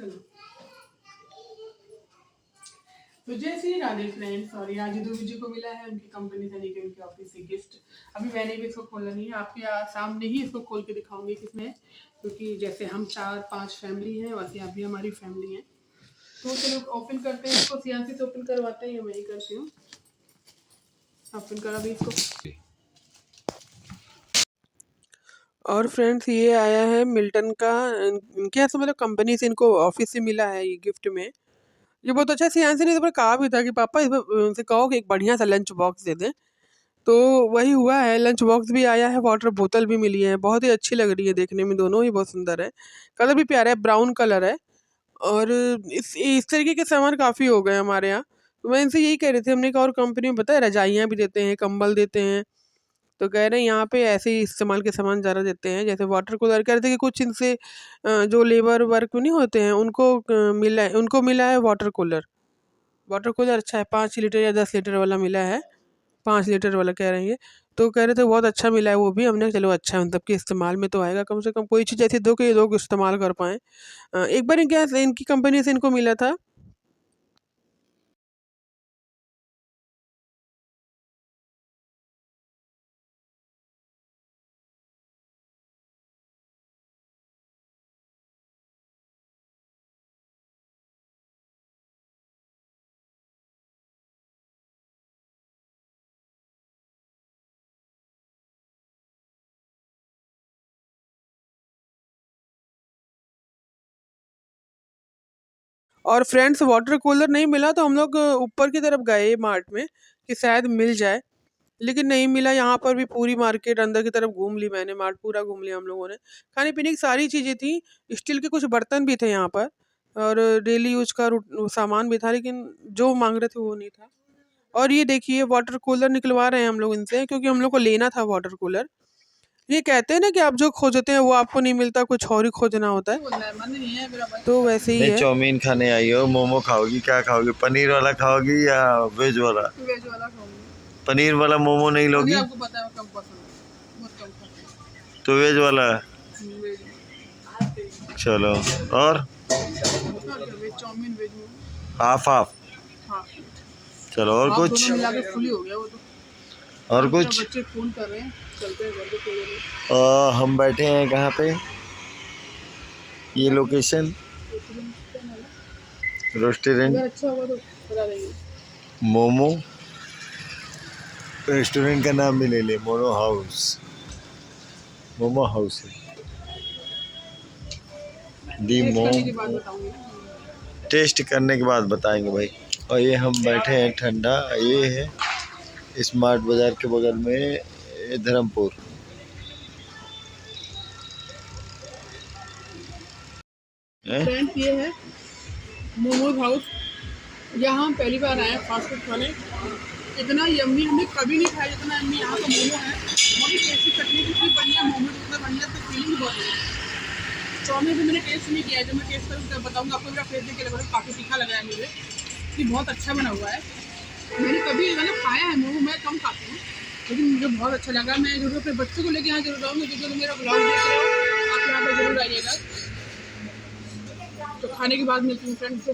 चलो तो जय श्री राधे फ्रेंड्स। और आज ध्रुवी जी को मिला है उनकी कंपनी से लेकर उनके ऑफिस से गिफ्ट। अभी मैंने भी इसको खोला नहीं है, आपके सामने ही इसको खोल के दिखाऊंगी किसमें, क्योंकि जैसे हम 4-5 फैमिली हैं वैसे आप भी हमारी फैमिली है। तो चलो ओपन करते हैं इसको। सियांसी से ओपन करवाते हैं या मैं ही करती हूँ। ओपन करा भी इसको। और फ्रेंड्स ये आया है मिल्टन का, इनके यहाँ से मतलब कंपनी से इनको ऑफिस से मिला है ये गिफ्ट में। ये बहुत अच्छा सियांसी ने तो कहा भी था कि पापा इनसे कहो कि एक बढ़िया सा लंच बॉक्स दे दें, तो वही हुआ है। लंच बॉक्स भी आया है, वाटर बोतल भी मिली है, बहुत ही अच्छी लग रही है देखने में, दोनों ही बहुत सुंदर है। कलर भी प्यारा है, ब्राउन कलर है। और इस तरीके के सामान काफ़ी हो गए हमारे यहाँ। तो मैं इनसे यही कह रही थी, हमने एक और कंपनी में बताया रजाइयाँ भी देते हैं, कंबल देते हैं, तो कह रहे हैं यहाँ पे ऐसे ही इस्तेमाल के सामान ज़्यादा देते हैं। जैसे वाटर कूलर कह रहे थे कि कुछ इनसे जो लेबर वर्क नहीं होते हैं उनको मिला है वाटर कूलर। वाटर कूलर अच्छा है, 5 लीटर या 10 लीटर वाला मिला है, 5 लीटर वाला कह रहे हैं। तो कह रहे थे बहुत अच्छा मिला है वो भी। हमने कहा चलो अच्छा है, मतलब कि इस्तेमाल में तो आएगा, कम से कम कोई चीज़ ऐसी दो कि लोग इस्तेमाल कर पाएँ। एक बार इनकी कंपनी से इनको मिला था। और फ्रेंड्स वाटर कूलर नहीं मिला तो हम लोग ऊपर की तरफ गए मार्ट में कि शायद मिल जाए, लेकिन नहीं मिला। यहाँ पर भी पूरी मार्केट अंदर की तरफ घूम ली मैंने, मार्ट पूरा घूम लिया हम लोगों ने। खाने पीने की सारी चीज़ें थी, स्टील के कुछ बर्तन भी थे यहाँ पर, और डेली यूज का सामान भी था, लेकिन जो मांग रहे थे वो नहीं था। और ये देखिए वाटर कूलर निकलवा रहे हैं हम लोग इनसे, क्योंकि हम लोग को लेना था वाटर कूलर। ये कहते हैं ना कि आप जो खोजते हैं वो आपको नहीं मिलता, कुछ और ही खोजना होता है, तो वैसे ही नहीं, है। चाउमीन खाने आई हो, मोमो खाओगी, क्या खाओगी? पनीर वाला खाओगी या वेज वाला? वेज वाला खाऊंगी। पनीर वाला मोमो नहीं लोगी? आपको पता है कम पसंद है, बहुत कम पसंद तो वेज वाला। है। वेज चलो, और veg chow mein, veg momo, half half. हाँ। चलो, और आप कुछ? दोनों मिला के फुली हो गया वो तो। और हाँ, कुछ? बच्चे फोन कर रहे हैं, चलते हैं घर पे खेलने। हम बैठे हैं कहाँ पे? ये लोकेशन रेस्टोरेंट अगर अच्छा होगा तो बता देंगे। मोमो, रेस्टोरेंट का नाम भी ले ले, मोनो हाउस, मोमो हाउस है। दी टेस्ट मोम करने के बाद बताऊंगी ना। टेस्ट करने के बाद बताएंगे भाई। और ये हम बैठे हैं ठंडा, ये है स्मार्ट बाजार के बगल में, ये धर्मपुर। फ्रेंड्स ये है मोमोज हाउस। यहाँ हम पहली बार आए हैं फास्ट फूड खाने। इतना यम्मी हमने कभी नहीं खाया जितना यम्मी यहाँ का मोमो है। बहुत ही टेस्टी, चटनी भी इतनी बढ़िया, मोमो इतना बढ़िया, तो फीलिंग बहुत बढ़िया। चाउमीन भी मैंने टेस्ट नहीं किया है, जब मैं टेस्ट करूँ बताऊँगा आपको। मेरा फेस देख के लग रहा है काफ़ी तीखा लग रहा है मुझे, कि बहुत अच्छा बना हुआ है। मैंने कभी मतलब खाया है मोमो, मैं कम खाती हूँ, लेकिन मुझे बहुत अच्छा लगा। मैं जरूर अपने बच्चों को लेके यहाँ जरूर आऊँगी। जो मेरा ब्लॉग देख रहे हो आप यहाँ पर जरूर आइएगा। तो खाने के बाद मिलती हूँ फ्रेंड्स,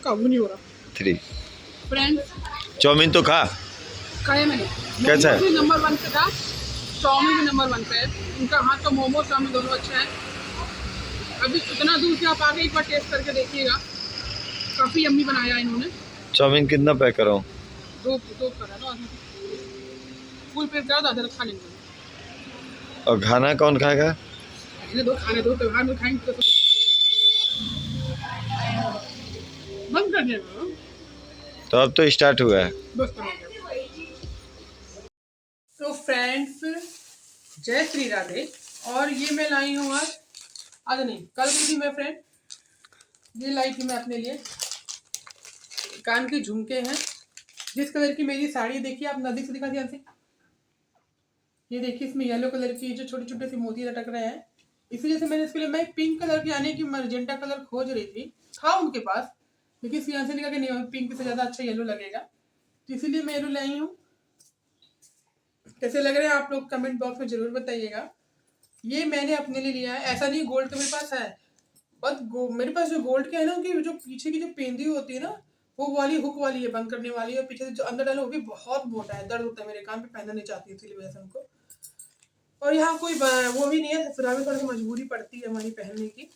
काबू नहीं हो रहा। 3 फ्रेंड्स चाउमीन तो खा, खाया मैंने, कैसा है? मोमोज भी नंबर 1 पे था, चाउमीन भी नंबर 1 पे है। इनका हाथ का मोमो चाउमीन दोनों अच्छा है। अभी इतना दूर से आप आके एक बार टेस्ट करके देखिएगा, काफ़ी यम्मी बनाया इन्होंने। चाउमीन कितना पैक कराऊँ? दो करा दो, फुल प्लेट करा दो, आधा खा लेंगे। और खाना कौन खाएगा? खाने दो, त्योहार में खाएंगे तो बंद कर देगा। तो अब तो स्टार्ट हुआ है। बस तो फ्रेंड्स जय श्री राधे। और ये मैं लाई हूँ आज नहीं, कल की थी मैं फ्रेंड। ये लाई थी मैं अपने लिए, कान के झुमके हैं। जिस कलर की मेरी साड़ी देखिए, आप नजदीक से दिखा ध्यान से। ये देखिए इसमें येलो कलर की जो छोटे छोटे से मोती लटक रहे हैं। इसी वजह से मैंने इसके लिए, मैं पिंक कलर की यानी कि मजेंटा कलर खोज रही थी, था उनके पास, लेकिन सियान से लिखा कि नहीं पिंक से ज़्यादा अच्छा येलो लगेगा, तो इसीलिए मैं येलो लाई हूँ। कैसे लग रहे हैं आप लोग कमेंट बॉक्स में जरूर बताइएगा। ये मैंने अपने लिए लिया है, ऐसा नहीं गोल्ड का मेरे पास है, मेरे पास जो गोल्ड के है ना, उनकी जो पीछे की जो पेंदी होती है ना, वो वाली हुक वाली है, बंद करने वाली है, और पीछे से जो अंदर डाला वो भी बहुत मोटा है, दर्द होता है मेरे कान पे, पहनना नहीं चाहती इसीलिए वजह से उनको। और यहाँ कोई वो भी नहीं है, फिर हमें थोड़ी सी मजबूरी पड़ती है हमारी पहनने की।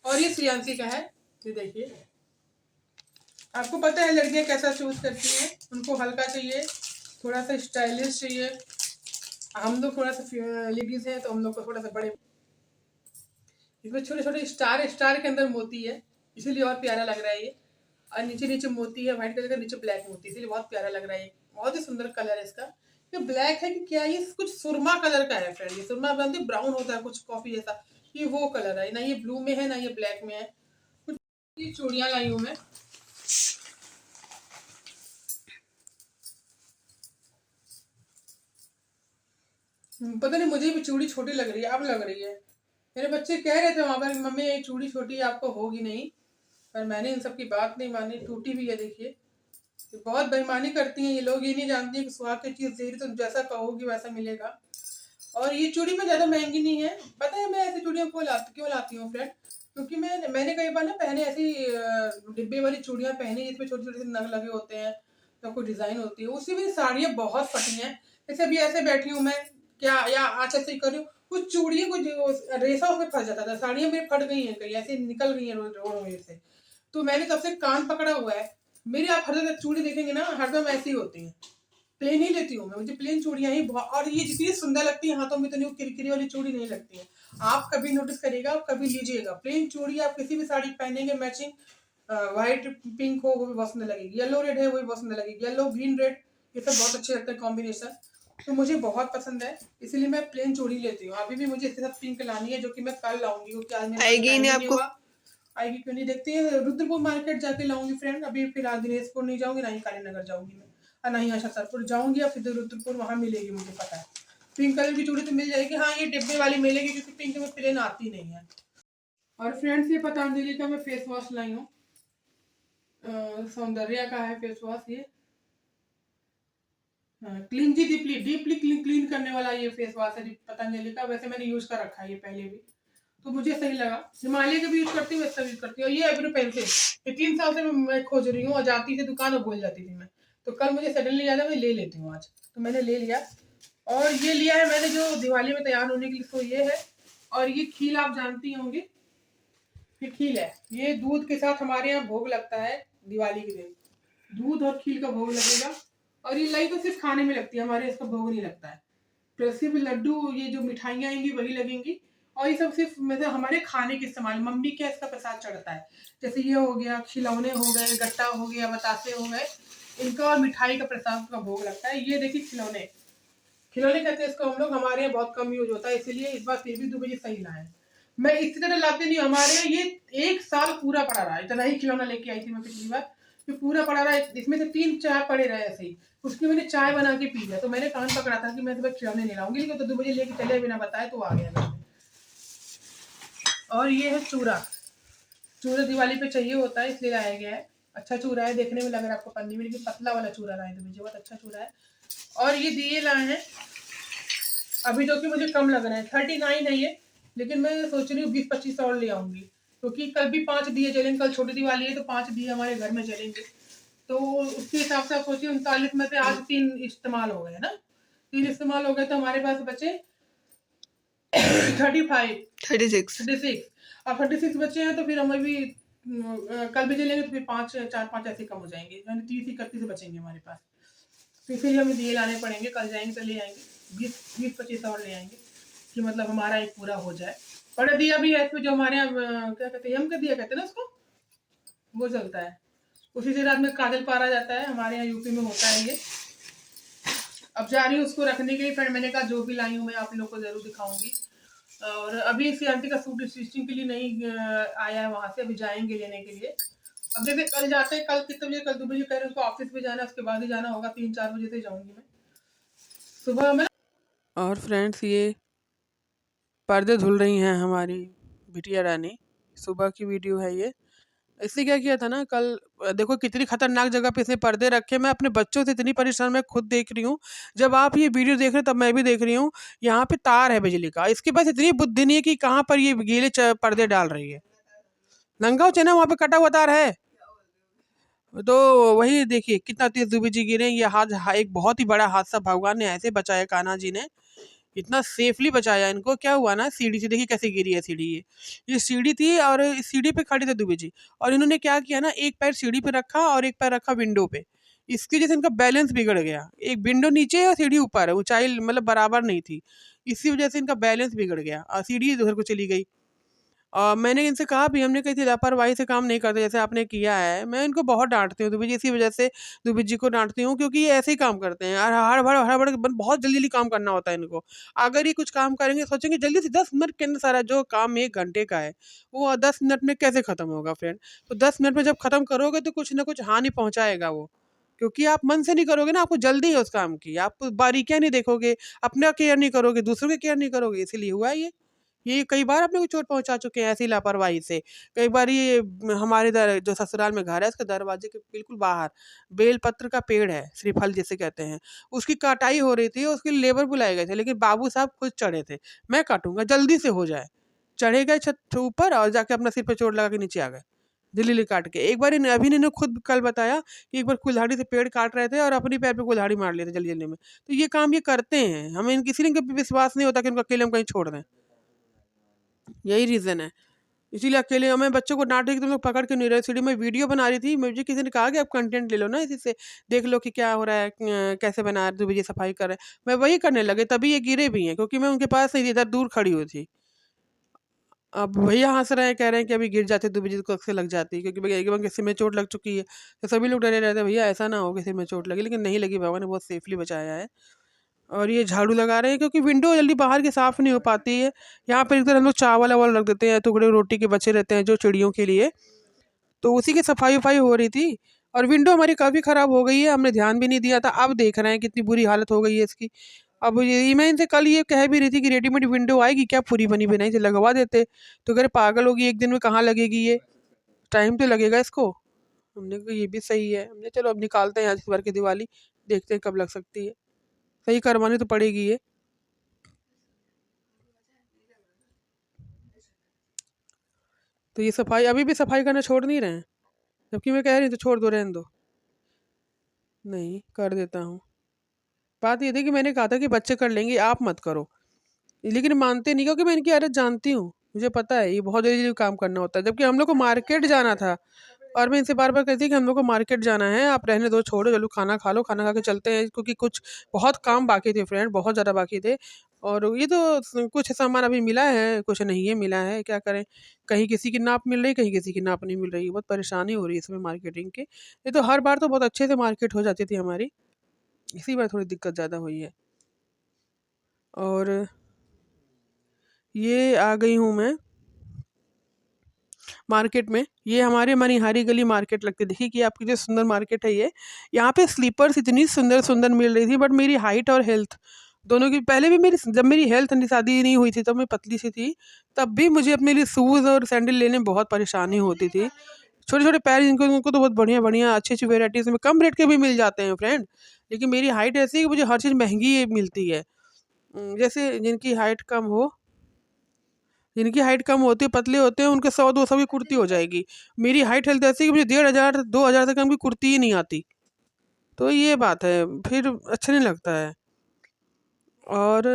और ये श्रियांशी का है, ये देखिए। आपको पता है लड़कियां कैसा चूज करती हैं, उनको हल्का चाहिए, थोड़ा सा स्टाइलिश चाहिए। हम लोग थोड़ा सा लेडीज हैं तो हम लोग को थोड़ा सा बड़े, इसमें छोटे छोटे स्टार स्टार के अंदर मोती है, इसीलिए और प्यारा लग रहा है ये। और नीचे नीचे मोती है व्हाइट कलर का, नीचे ब्लैक मोती, इसीलिए बहुत प्यारा लग रहा है ये। बहुत ही सुंदर कलर है इसका। ये ब्लैक है कि क्या, ये कुछ सुरमा कलर का है फ्रेंड, ये सुरमा बनते ब्राउन होता है कुछ कॉफी जैसा, ये वो कलर है ना, ये ब्लू में है ना ये ब्लैक में है। कुछ ये चूड़ियां लाई हूँ मैं। पता नहीं मुझे भी चूड़ी छोटी लग रही है, अब लग रही है। मेरे बच्चे कह रहे थे वहां पर, मम्मी ये चूड़ी छोटी आपको होगी नहीं, पर मैंने इन सब की बात नहीं मानी, टूटी भी है देखिए। ये बहुत बेईमानी करती हैं ये लोग, ये नहीं जानती कि सुहाग की चीज दे रही तो जैसा कहोगी वैसा मिलेगा। और ये चूड़ी में ज्यादा महंगी नहीं है, पता है मैं ऐसी चूड़ियां क्यों लाती हूँ फ्रेंड, क्योंकि मैंने कई बार ना पहने ऐसी डिब्बे वाली चूड़ियां पहनी जिसमें छोटे छोटे से नग लगे होते हैं, तो कोई डिजाइन होती है, उससे भी साड़ियाँ बहुत फटी हैं। जैसे अभी ऐसे बैठी हूँ मैं, क्या या आज ऐसे ही कर रही हूँ, कुछ चूड़ियाँ कुछ रेसा उसमें फंस जाता था, साड़ियाँ मेरी फट गई हैं, कहीं ऐसे निकल गई हैं रोड से। तो मैंने तब से कान पकड़ा हुआ है, मेरी आप हर जगह चूड़ी देखेंगे ना, हरदम ऐसी होती है। प्लेन ही लेती हूँ मैं, मुझे प्लेन चूड़ियां ही बहुत, और ये जितनी सुंदर लगती है हाथों में, इतनी किरकिरी वाली चूड़ी नहीं लगती है। आप कभी नोटिस करिएगा, आप कभी लीजिएगा, प्लेन चूड़ी आप किसी भी साड़ी पहनेंगे मैचिंग, व्हाइट पिंक हो वो भी बहुत सुंदर लगेगी, येलो रेड है वो भी बहुत सुंदर लगेगी, येलो ग्रीन रेड, ये सब बहुत अच्छे लगते हैं कॉम्बिनेशन। तो मुझे बहुत पसंद है, इसीलिए मैं प्लेन चूड़ी लेती हूँ। अभी भी मुझे इसके साथ पिंक लानी है, जो कि मैं कल लाऊंगी, क्योंकि आज मेरे पास आएगी ही टाइम नहीं ही नहीं आपको। हुआ। आएगी क्यों नहीं, देखते हैं, रुद्रपुर मार्केट जाके लाऊंगी फ्रेंड, अभी फिलहाल दिनेशपुर नहीं जाऊंगी, ना ही कालीनगर जाऊंगी मैं, और ना ही यहाँ छतरपुर जाऊंगी, या फिर रुद्रपुर, वहां मिलेगी मुझे पता है। पिंक कलर की चूड़ी तो मिल जाएगी, हाँ ये डिब्बे वाली मिलेगी, क्योंकि पिंक में प्लेन आती नहीं है। और फ्रेंड्स ये पतंजलि का मैं फेस वॉश लाई हूँ, सौंदर्या का है फेस वॉश ये, क्लीन जी डीपली डीपली क्लीन करने वाला ये फेस वॉश है पतंजलि का। वैसे मैंने यूज कर रखा है ये पहले भी, तो मुझे सही लगा। हिमालय का भी यूज करती हूँ, वैसा यूज करती हूँ। ये एब्रो पेंसिल, ये 3 साल से मैं खोज रही हूँ, और जाती थी दुकान और भूल जाती थी मैं, तो कल मुझे सडनली याद है, मैं ले लेती हूँ आज, तो मैंने ले लिया। और ये लिया है मैंने जो दिवाली में तैयार होने के लिए, तो ये है। और ये खील आप जानती होंगी, ये खील है, ये दूध के साथ हमारे यहाँ भोग लगता है दिवाली के दिन, दूध और खील का भोग लगेगा। और ये लाई तो सिर्फ खाने में लगती है, हमारे इसका भोग नहीं लगता है। तो सिर्फ लड्डू, ये जो मिठाइयाँ आएंगी वही लगेंगी, और ये सब सिर्फ मतलब हमारे खाने के इस्तेमाल, मम्मी क्या इसका प्रसाद चढ़ता है। जैसे ये हो गया, खिलौने हो गए, गट्टा हो गया, बतासे हो गए, इनका और मिठाई का प्रसाद का भोग लगता है। ये देखिए खिलौने, खिलौने कहते हैं इसको हम लोग, हमारे यहाँ बहुत कम यूज होता है, इसीलिए इस बार फिर भी 2 बजे सही लाए। मैं इसी तरह लाती नहीं, हमारे यहाँ ये 1 साल पूरा पड़ा रहा, इतना ही खिलौना लेके आई थी मैं पिछली बार, ये पूरा पड़ा रहा, इसमें से 3 4 पड़े रहे ऐसे ही। उसकी मैंने चाय बना के पी लिया, तो मैंने कान पकड़ा था कि मैं सुबह खिलौने नहीं लाऊंगी, लेकिन तो 2 बजे लेके चले बिना बताए, तो आ गया घर में। और ये है चूरा, चूरा दिवाली पे चाहिए होता है इसलिए लाया गया है। अच्छा चूरा है, देखने में लग रहा है आपको पन्नी में, लेकिन पतला वाला चूरा लाए थे मुझे, बहुत अच्छा चूरा है। और ये दिए लाए हैं अभी, जो कि मुझे कम लग रहा है, 39 है ये, लेकिन मैं सोच रही हूँ 20 25 और ले आऊंगी, क्योंकि कल भी 5 दिए जलेंगे, कल छोटी दिवाली है तो 5 दिए हमारे घर में जलेंगे। तो उसके हिसाब से आप सोचिए, 39 में से आज 3 इस्तेमाल हो गए ना, 3 इस्तेमाल हो गए, तो हमारे पास बचे 36 अब 36 बचे हैं, तो फिर हमें भी कल भी जलेंगे तो फिर 4 5 ऐसे कम हो जाएंगे, यानी 30 31 बचेंगे हमारे पास। तो इसीलिए हमें दिए लाने पड़ेंगे, कल जाएंगे तो ले आएंगे 20 25 और ले आएंगे, कि मतलब हमारा एक पूरा हो जाए। बड़ा दिया भी है इसमें, जो हमारे यहाँ क्या कहते हैं, यम का दिया कहते हैं ना उसको, वो चलता है, उसी से रात में काजल पारा जाता है, हमारे यहाँ यूपी में होता है ये। अब जा रही हूँ उसको रखने के लिए, फिर मैंने कहा जो भी लाई हूँ मैं आप लोग को जरूर दिखाऊंगी। और अभी इसी आंटी का सूट स्टिचिंग के लिए नहीं आया है वहां से, अभी जाएंगे लेने के लिए। अब जैसे कल जाते हैं, कल कितने बजे, कल 2 बजे कह रहे हैं, उसको ऑफिस में जाना है, उसके बाद ही जाना होगा, 3 4 बजे से जाऊंगी मैं सुबह में। और फ्रेंड्स ये पर्दे धुल रही हैं हमारी बिटिया रानी, सुबह की वीडियो है ये। इसने क्या किया था ना कल, देखो कितनी खतरनाक जगह पे इसने पर्दे रखे। मैं अपने बच्चों से इतनी परेशान, मैं खुद देख रही हूँ। जब आप ये वीडियो देख रहे हो तब मैं भी देख रही हूँ। यहाँ पे तार है बिजली का, इसके पास इतनी बुद्धि नहीं है कि कहाँ पर ये गीले पर्दे डाल रही है। नंगा चना वहाँ पे कटा हुआ तार है। तो वही देखिए कितना तेज दुबी जी गिरे। ये एक बहुत ही बड़ा हादसा, भगवान ने ऐसे बचाया कान्हा जी ने, इतना सेफली बचाया इनको। क्या हुआ ना, सीढ़ी से देखिए कैसे गिरी है सीढ़ी। ये सीढ़ी थी और इस सीढ़ी पे खड़े थे दुबे जी, और इन्होंने क्या किया ना, एक पैर सीढ़ी पे रखा और एक पैर रखा विंडो पे। इसकी वजह से इनका बैलेंस बिगड़ गया। एक विंडो नीचे है और सीढ़ी ऊपर है, ऊंचाई मतलब बराबर नहीं थी। इसी वजह से इनका बैलेंस बिगड़ गया और सीढ़ी इधर को चली गई। मैंने इनसे कहा भी, हमने कही थी लापरवाही से काम नहीं करते जैसे आपने किया है। मैं इनको बहुत डाँटती हूँ दुबे जी, इसी वजह से दुबे जी को डाँटती हूँ, क्योंकि ये ऐसे ही काम करते हैं और हड़बड़ बहुत जल्दी-जल्दी काम करना होता है इनको। अगर ये कुछ काम करेंगे, सोचेंगे जल्दी से 10 मिनट के अंदर सारा जो काम 1 घंटे का है, वो 10 मिनट में कैसे खत्म होगा फ्रेंड? तो 10 मिनट में जब खत्म करोगे तो कुछ न कुछ हानि पहुँचाएगा वो। क्योंकि आप मन से नहीं करोगे ना, आपको जल्दी है उस काम की, आप बारीकियाँ नहीं देखोगे, अपना केयर नहीं करोगे, दूसरों की केयर नहीं करोगे, इसीलिए हुआ है ये। ये कई बार अपने को चोट पहुँचा चुके हैं ऐसी लापरवाही से। कई बार ये हमारे इधर जो ससुराल में घर है, उसके दरवाजे के बिल्कुल बाहर बेलपत्र का पेड़ है, श्रीफल जिसे कहते हैं, उसकी कटाई हो रही थी, उसके लिए लेबर बुलाए गए थे, लेकिन बाबू साहब खुद चढ़े थे। मैं काटूँगा, जल्दी से हो जाए। चढ़े गए छत के ऊपर और जाके अपना सिर पे चोट लगा के नीचे आ गए, दिल्ली काट के। एक बार अभी इन्होंने खुद कल बताया कि एक बार कुल्हाड़ी से पेड़ काट रहे थे और अपने पैर पे कुल्हाड़ी मार लिए थे जल्दी-जल्दी में। तो ये काम ये करते हैं, हमें इसीलिए इनके पे विश्वास नहीं होता कि उनको अकेले हम कहीं छोड़ दें। यही रीज़न है। इसीलिए अकेले मैं बच्चों को डाँट रही कि तुम लोग पकड़ क्यों नहीं रहे हो? सीढ़ी में वीडियो बना रही थी, मुझे किसी ने कहा कि आप कंटेंट ले लो ना इसी से, देख लो कि क्या हो रहा है, कैसे बना रहे, दुबे जी सफाई कर रहे हैं। मैं वही करने लगे, तभी ये गिरे भी हैं, क्योंकि मैं उनके पास नहीं थी, इधर दूर खड़ी हुई थी। अब भैया हँस रहे हैं, कह रहे हैं कि अभी गिर जाते दुबे जी को अक्सर लग जाती, क्योंकि भैया एक बार के सिर में चोट लग चुकी है। तो सभी लोग डरे रहते हैं, भैया ऐसा ना हो कि सिर में चोट लगे, लेकिन नहीं लगी, भगवान ने बहुत सेफली बचाया है। और ये झाड़ू लगा रहे हैं क्योंकि विंडो जल्दी बाहर की साफ़ नहीं हो पाती है। यहाँ पर इधर हम लोग चावल-वावल रख देते हैं, टुकड़े रोटी के बचे रहते हैं जो चिड़ियों के लिए, तो उसी की सफाई-वफाई हो रही थी। और विंडो हमारी काफ़ी ख़राब हो गई है, हमने ध्यान भी नहीं दिया था, अब देख रहे हैं कितनी बुरी हालत हो गई है इसकी। अब यही मैं इनसे कल ये कह भी रही थी कि रेडीमेड विंडो आएगी क्या, पूरी बनी-बनाई से लगवा देते। तो कह रहे पागल होगी, एक दिन में कहाँ लगेगी ये, टाइम तो लगेगा इसको। हमने कहा ये भी सही है, हमने चलो अब निकालते हैं आज इस बार की दिवाली, देखते हैं कब लग सकती है। सही करवानी तो पड़ेगी ये। तो ये सफाई अभी भी सफाई करना छोड़ नहीं रहे हैं, जबकि मैं कह रही हूँ तो छोड़ दो, रहने दो। नहीं, कर देता हूँ। बात ये थी कि मैंने कहा था कि बच्चे कर लेंगे, आप मत करो। लेकिन मानते नहीं, क्योंकि मैं इनकी आदत जानती हूँ। मुझे पता है ये बहुत जल्दी-जल्दी काम करना होता है, जबकि हम लोग को मार्केट जाना था। और मैं इनसे बार-बार कहती थी कि हम लोग को मार्केट जाना है, आप रहने दो, छोड़ो, चलो खाना खा लो, खाना खा के चलते हैं, क्योंकि कुछ बहुत काम बाकी थे फ्रेंड, बहुत ज़्यादा बाकी थे। और ये तो कुछ सामान अभी मिला है, कुछ नहीं है मिला है, क्या करें? कहीं किसी की नाप मिल रही है, कहीं किसी की नाप नहीं मिल रही है, बहुत परेशानी हो रही है इसमें मार्केटिंग की। ये तो हर बार तो बहुत अच्छे से मार्केट हो जाती थी हमारी, इसी बार थोड़ी दिक्कत ज़्यादा हुई है। और ये आ गई हूँ मैं मार्केट में। ये हमारे मनिहारी गली मार्केट लगती है। देखिए कि आपकी जो सुंदर मार्केट है ये, यहाँ पे स्लीपर्स इतनी सुंदर-सुंदर मिल रही थी, बट मेरी हाइट और हेल्थ दोनों की, पहले भी मेरी जब मेरी हेल्थ शादी नहीं हुई थी तब मैं पतली-सी थी, तब भी मुझे अपने लिए शूज़ और सैंडल लेने में बहुत परेशानी होती थी। छोटे-छोटे पैर जिनको उनको तो बहुत बढ़िया-बढ़िया अच्छी-अच्छी वैराइटीज़ में कम रेट के भी मिल जाते हैं फ्रेंड। लेकिन मेरी हाइट ऐसी है कि मुझे हर चीज़ महँगी मिलती है। जैसे जिनकी हाइट कम होती है, पतले होते हैं, उनके 100-200 की कुर्ती हो जाएगी। मेरी हाइट हेल्थ ऐसी है कि मुझे 1500 2000 से कम की कुर्ती ही नहीं आती। तो ये बात है, फिर अच्छा नहीं लगता है। और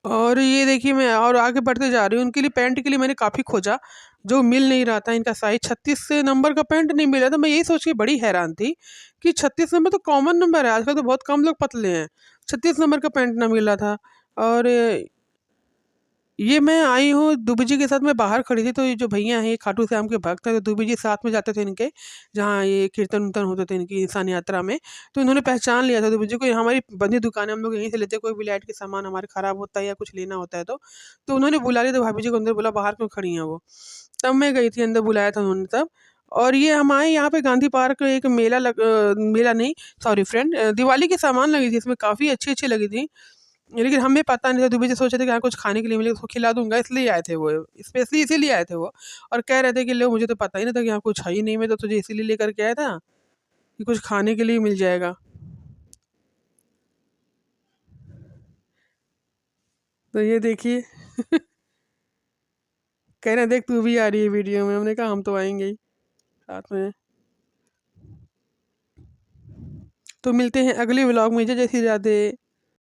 और ये देखिए मैं और आगे बढ़ते जा रही हूँ, उनके लिए पैंट के लिए मैंने काफ़ी खोजा, जो मिल नहीं रहा था। इनका साइज़ 36 नंबर का पैंट नहीं मिला था। मैं यही सोच के बड़ी हैरान थी कि 36 नंबर तो कॉमन नंबर है, आजकल तो बहुत कम लोग पतले हैं। 36 नंबर का पैंट ना मिला था। और ये मैं आई हूँ दुबे जी के साथ, मैं बाहर खड़ी थी, तो ये जो भैया हैं ये खाटू श्याम के भक्त हैं, तो दुबे जी साथ में जाते थे इनके, जहाँ ये कीर्तन-विर्तन होते थे इनकी निशान यात्रा में। तो इन्होंने पहचान लिया था दुबे जी को, ये हमारी बंधी दुकान है, हम लोग यहीं से लेते हैं, कोई भी लाइट के सामान हमारे ख़राब होता है या कुछ लेना होता है तो। तो उन्होंने बुला लिया था भाभी जी को अंदर, बोला बाहर क्यों खड़ी हैं वो? तब मैं गई थी अंदर, बुलाया था उन्होंने तब। और ये हम आए यहाँ पे गांधी पार्क, एक मेला नहीं, सॉरी फ्रेंड, दिवाली के सामान लगी थी इसमें, काफ़ी अच्छी-अच्छी लगी थी। लेकिन हमें पता नहीं था, दुबे से सोचे थे कि हाँ कुछ खाने के लिए मिलेगा, उसको खिला दूंगा, इसलिए आए थे वो, स्पेशली इसीलिए आए थे वो। और कह रहे थे कि लो, मुझे तो पता ही नहीं था कि यहाँ कुछ है ही नहीं, मैं तो तुझे इसीलिए लेकर के आया था कि कुछ खाने के लिए मिल जाएगा। तो ये देखिए कह रहे हैं, देख तू भी आ रही है वीडियो में। हमने कहा हम तो आएंगे ही साथ में। तो मिलते हैं अगले व्लॉग में। जय जय श्री राधे।